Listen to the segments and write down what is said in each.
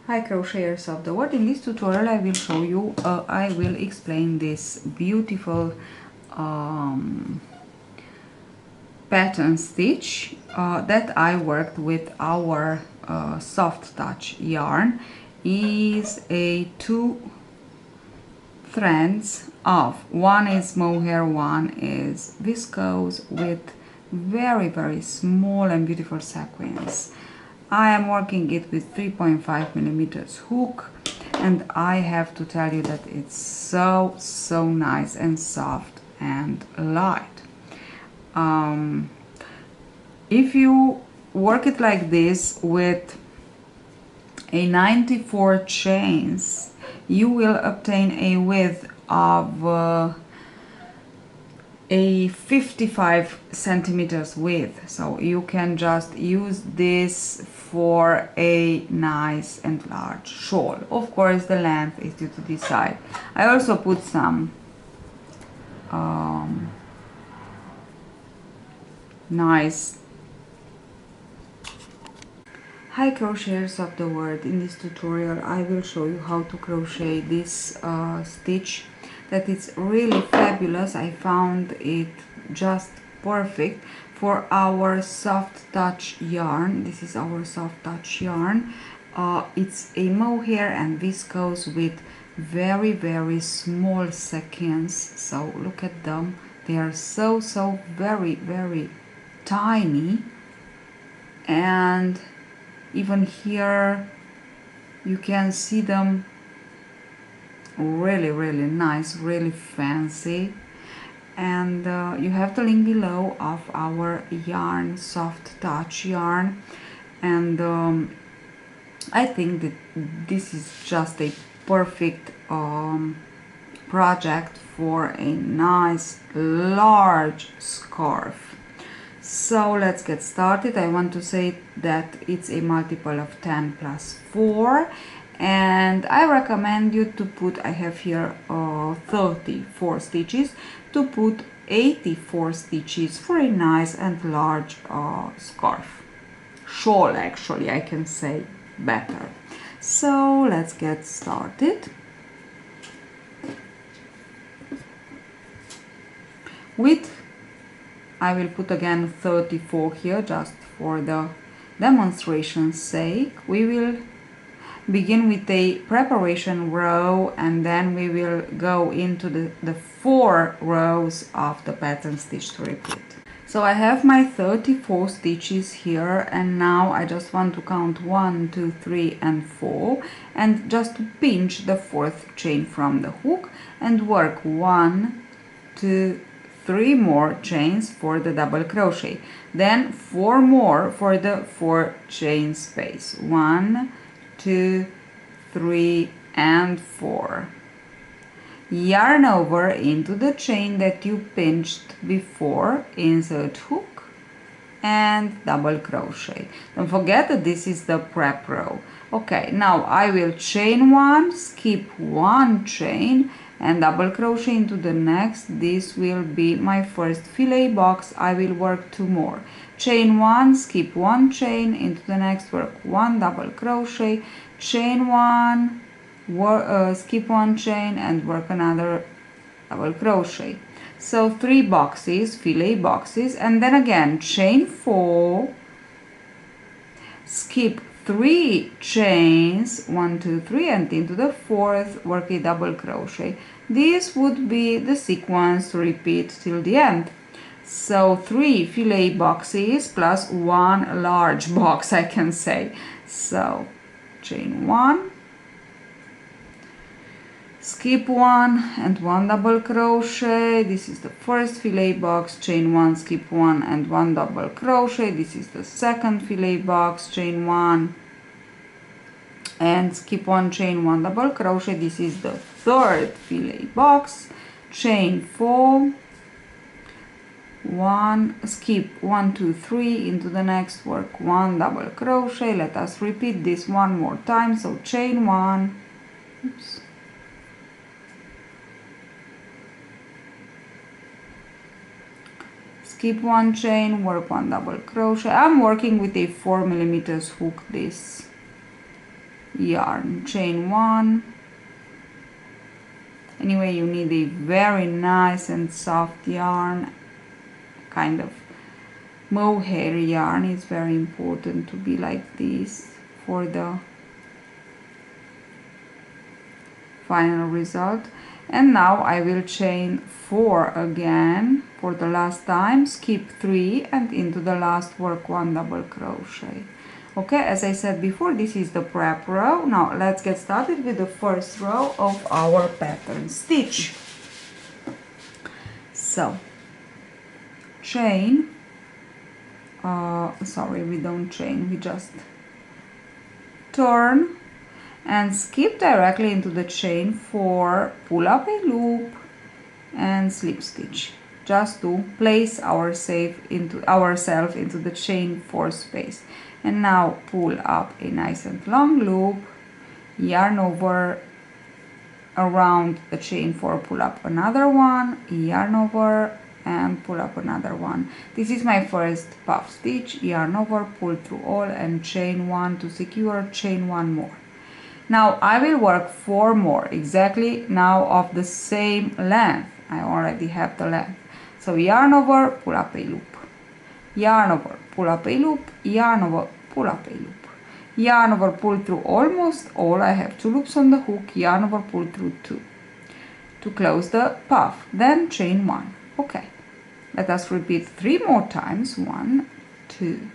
Hi crocheters of the world, in this tutorial I will show you, I will explain this beautiful pattern stitch that I worked with our soft touch yarn. Is a two threads of, one is mohair, one is viscose with very small and beautiful sequins. I am working it with 3.5 millimeters hook, and I have to tell you that it's so nice and soft and light. If you work it like this with a 94 chains, you will obtain a width of a 55 centimeters width, so you can just use this for a nice and large shawl. Of course the length is due to decide. I also put some nice. Hi crocheters of the world, in this tutorial I will show you how to crochet this stitch that is really fabulous. I found it just perfect for our soft touch yarn. This is our soft touch yarn. It's a mohair and viscose with very small sequins, so look at them, they are so very tiny, and even here you can see them really nice, really fancy. And you have the link below of our yarn, soft touch yarn, and I think that this is just a perfect project for a nice large scarf. So let's get started. I want to say that it's a multiple of 10 plus 4, and I recommend you to put, I have here 34 stitches, to put 84 stitches for a nice and large scarf. Shawl, actually, I can say better. So let's get started. With, I will put again 34 here just for the demonstration's sake. We will begin with a preparation row, and then we will go into the 4 rows of the pattern stitch to repeat. So I have my 34 stitches here, and now I just want to count 1, 2, 3 and 4, and just to pinch the 4th chain from the hook and work 1, 2, 3 more chains for the double crochet, then 4 more for the 4 chain space. 1, 2, 3 and 4. Yarn over into the chain that you pinched before, insert hook and double crochet. Don't forget that this is the prep row. Okay, now I will chain 1, skip 1 chain and double crochet into the next. This will be my first fillet box. I will work 2 more. Chain 1, skip 1 chain, into the next work 1 double crochet, chain 1, skip 1 chain and work another double crochet. So 3 boxes, fillet boxes, and then again chain 4, skip 3 chains, 1, 2, 3, and into the 4th work a double crochet. This would be the sequence to repeat till the end. So 3 fillet boxes plus 1 large box, I can say. So chain 1, skip 1 and 1 double crochet. This is the first fillet box, chain 1, skip 1 and 1 double crochet. This is the second fillet box, chain 1 and skip 1 chain, 1 double crochet. This is the third fillet box, chain 4, 1, skip 1, 2, 3, into the next work 1 double crochet. Let us repeat this one more time. So chain 1, oops, skip 1 chain, work 1 double crochet. I'm working with a 4 millimeters hook this yarn, chain 1. Anyway, you need a very nice and soft yarn, kind of mohair yarn. It's very important to be like this for the final result. And now I will chain 4 again for the last time, skip 3 and into the last work 1 double crochet. Okay, as I said before, this is the prep row. Now let's get started with the first row of our pattern stitch. So chain, sorry, we don't chain, we just turn and skip directly into the chain 4, pull up a loop and slip stitch, just to place ourselves into the chain 4 space. And now pull up a nice and long loop, yarn over around the chain 4, pull up another one, yarn over and pull up another one. This is my first puff stitch, yarn over, pull through all and chain 1 to secure, chain 1 more. Now I will work 4 more exactly now of the same length. I already have the length. So yarn over, pull up a loop, yarn over, pull up a loop, yarn over, pull up a loop, yarn over, pull through almost all. I have 2 loops on the hook, yarn over, pull through 2 to close the puff, then chain 1. Okay, let us repeat 3 more times. 1, 2,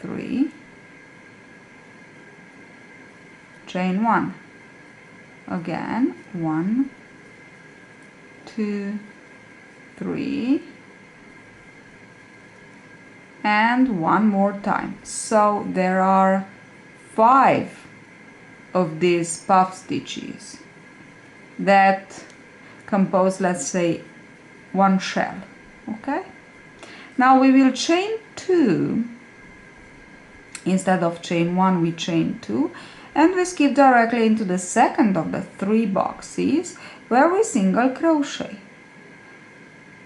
3, chain 1 again, 1, 2, 3, and 1 more time. So there are 5 of these puff stitches that compose, let's say, 1 shell. Okay, now we will chain 2 instead of chain 1. We chain 2 and we skip directly into the second of the 3 boxes where we single crochet.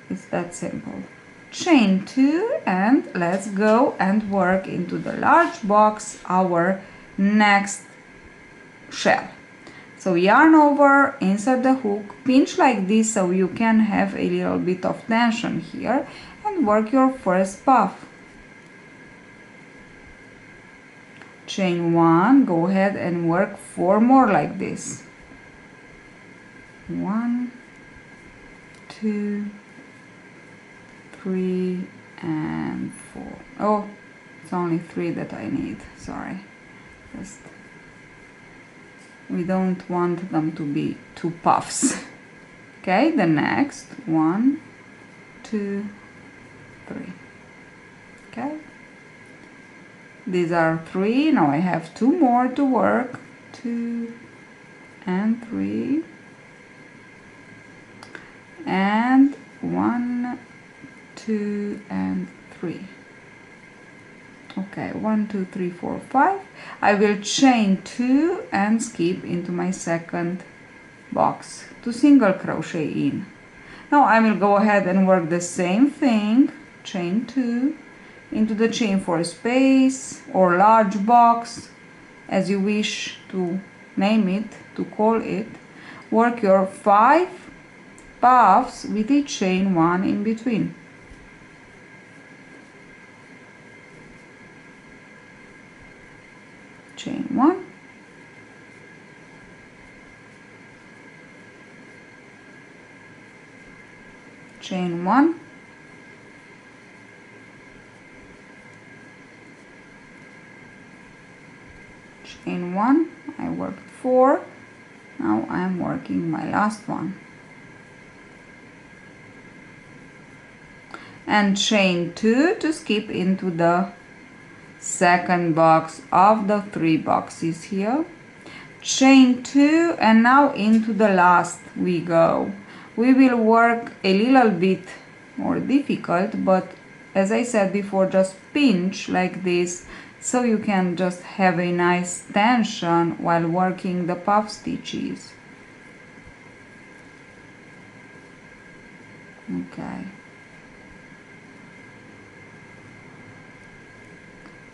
It's that simple. Chain 2 and let's go and work into the large box, our next shell. So yarn over, insert the hook, pinch like this so you can have a little bit of tension here, and work your first puff. Chain 1, go ahead and work 4 more like this. 1, 2, 3 and 4. Oh, it's only 3 that I need, sorry. Just, we don't want them to be 2 puffs. Okay, the next 1, 2, 3. Okay, these are 3. Now I have 2 more to work, 2 and 3 and 1, 2 and 3. Okay, 1, 2, 3, 4, 5. I will chain 2 and skip into my second box to single crochet in. Now I will go ahead and work the same thing, chain 2 into the chain 4 space or large box, as you wish to name it, to call it. Work your 5 puffs with a chain 1 in between. Chain 1, chain 1, chain 1. I worked 4. Now I am working my last one. And chain 2 to skip into the second box of the 3 boxes here. Chain 2 and now into the last we go. We will work a little bit more difficult, but as I said before, just pinch like this so you can just have a nice tension while working the puff stitches. Okay.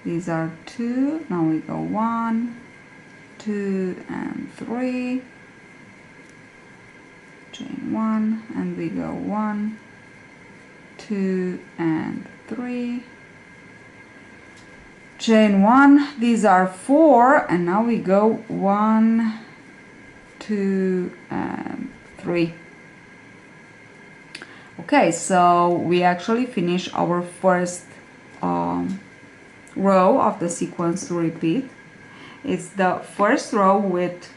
These are 2. Now we go 1, 2 and 3, chain 1, and we go 1, 2 and 3, chain 1. These are 4, and now we go 1, 2 and 3. Okay, so we actually finish our first row of the sequence to repeat. It's the first row with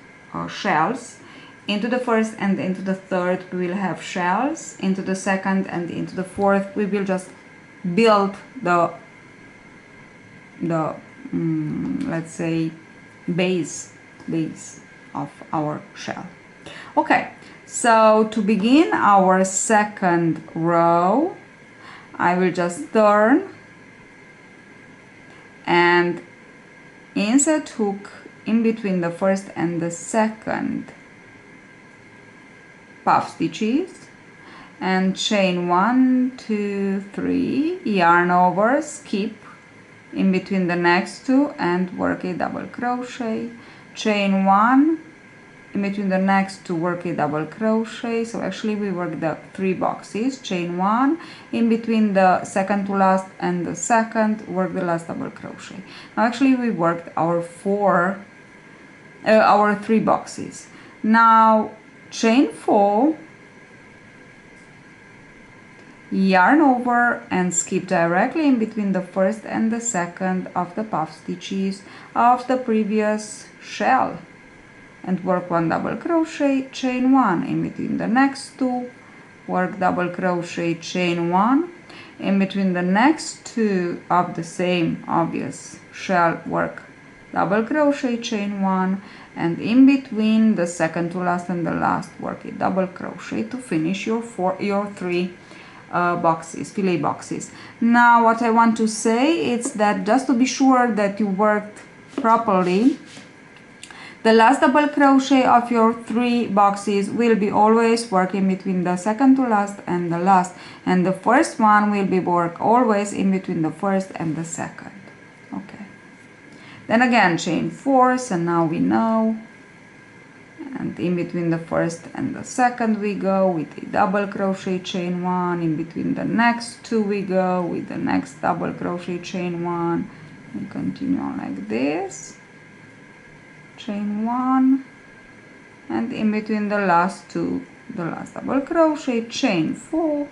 shells. Into the first and into the third we will have shells. Into the second and into the fourth we will just build the let's say base of our shell. Okay, so to begin our second row, I will just turn and insert hook in between the first and the second puff stitches and chain 1, 2, 3, yarn over, skip in between the next two and work a double crochet, chain 1 in between the next two, work a double crochet. So actually we work the 3 boxes, chain 1 in between the second to last and the second, work the last double crochet. Now actually we worked our 3 boxes. Now chain 4, yarn over and skip directly in between the first and the second of the puff stitches of the previous shell and work 1 double crochet, chain 1 in between the next two, work double crochet, chain 1 in between the next two of the same obvious shell, work double crochet, chain 1, and in between the second to last and the last, work a double crochet to finish your 3 boxes, filet boxes. Now what I want to say is that just to be sure that you worked properly, the last double crochet of your 3 boxes will be always working between the second to last and the last, and the first one will be work always in between the first and the second. Okay, then again chain 4, so now we know, and in between the first and the second we go with a double crochet, chain 1, in between the next two we go with the next double crochet, chain 1, and continue on like this, chain 1, and in between the last two, the last double crochet, chain 4.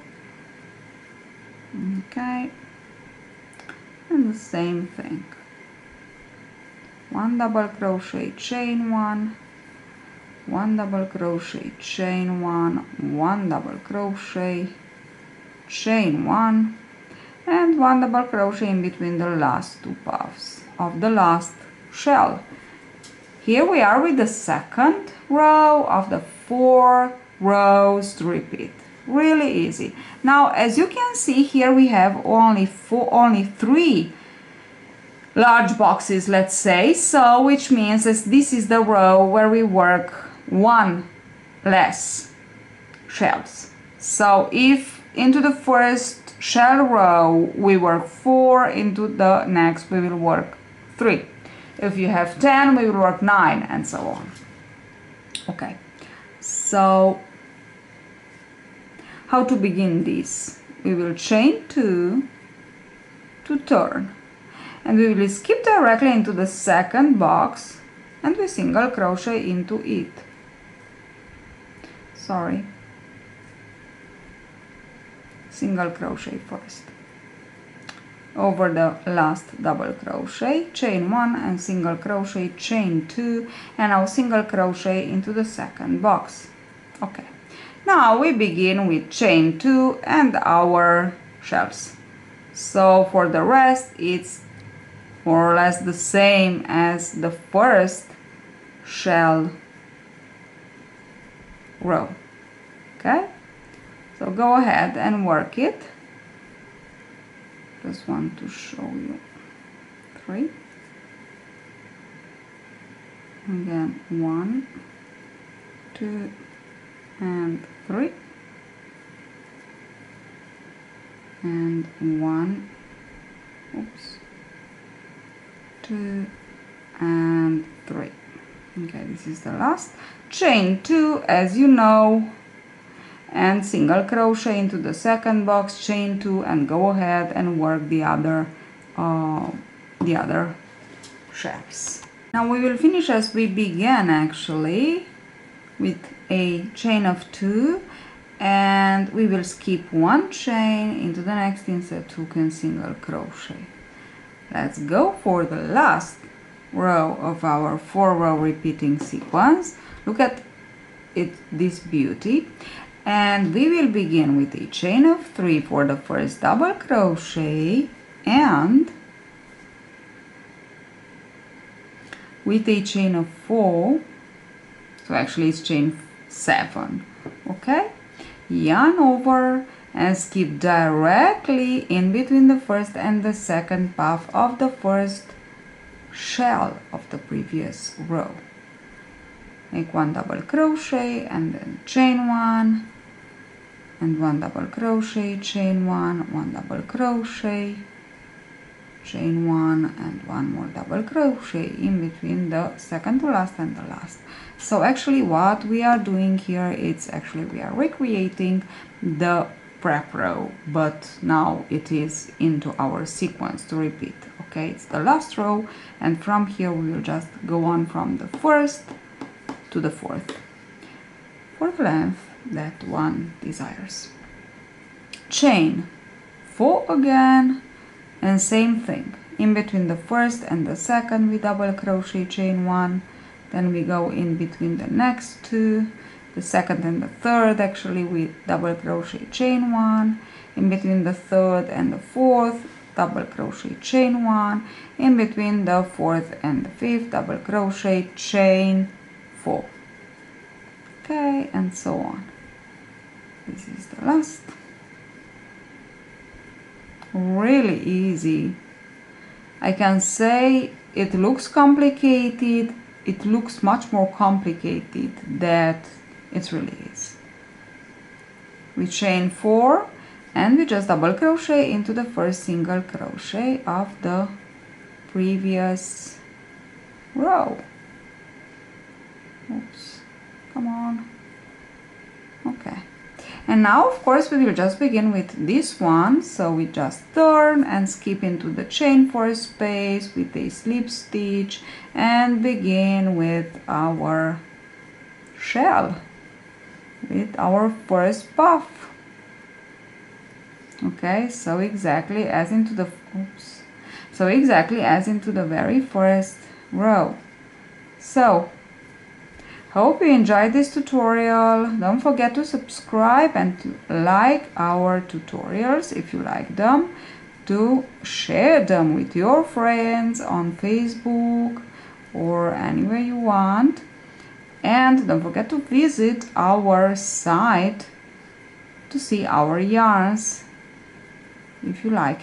Okay, and the same thing, 1 double crochet, chain 1, 1 double crochet, chain 1, 1 double crochet, chain 1, and 1 double crochet in between the last 2 puffs of the last shell. Here we are with the second row of the 4 rows to repeat. Really easy. Now as you can see here we have only 3 large boxes, let's say, so which means that this is the row where we work 1 less shells. So if into the first shell row we work 4, into the next we will work 3. If you have 10 we will work 9, and so on. Okay, so how to begin this? We will chain 2 to turn, and we will skip directly into the second box and we single crochet into it. Single crochet first over the last double crochet, chain 1 and single crochet, chain 2, and now single crochet into the second box. Okay, now we begin with chain 2 and our shells. So for the rest it's more or less the same as the first shell row. Okay, so go ahead and work it. Just want to show you 3, again 1, 2 and 3, and 1, 2 and 3. Okay, this is the last. Chain 2, as you know, and single crochet into the second box, chain 2, and go ahead and work the other shapes. Now we will finish as we began, actually, with a chain of 2, and we will skip 1 chain into the next insert hook and single crochet. Let's go for the last row of our 4-row repeating sequence. Look at it, this beauty. And we will begin with a chain of 3 for the first double crochet, and with a chain of 4, so actually it's chain 7, okay? Yarn over and skip directly in between the first and the second puff of the first shell of the previous row. Make 1 double crochet and then chain 1, and 1 double crochet, chain 1, 1 double crochet, chain 1, and 1 more double crochet in between the second to last and the last. So actually what we are doing here, it's actually we are recreating the prep row, but now it is into our sequence to repeat. Okay, it's the last row, and from here we will just go on from the first to the fourth for the length that one desires. Chain 4 again, and same thing, in between the first and the second we double crochet, chain 1, then we go in between the next 2, the second and the third actually we double crochet, chain 1, in between the third and the fourth double crochet, chain 1, in between the fourth and the fifth double crochet, chain 4. Okay, and so on. This is the last. Really easy. I can say it looks complicated. It looks much more complicated than it really is. We chain 4 and we just double crochet into the first single crochet of the previous row. Oops, come on. Okay. And now of course we will just begin with this one, so we just turn and skip into the chain 4 space with a slip stitch and begin with our shell, with our first puff. Okay, so exactly as into the very first row. So hope you enjoyed this tutorial. Don't forget to subscribe and to like our tutorials if you like them, to share them with your friends on Facebook or anywhere you want, and don't forget to visit our site to see our yarns if you like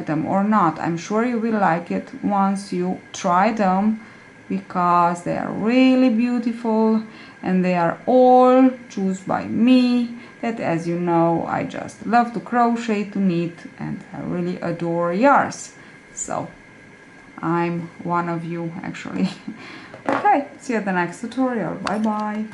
them or not. I'm sure you will like it once you try them, because they are really beautiful and they are all chosen by me, that as you know I just love to crochet, to knit, and I really adore yarns. So I'm one of you actually. Okay, see you at the next tutorial. Bye bye.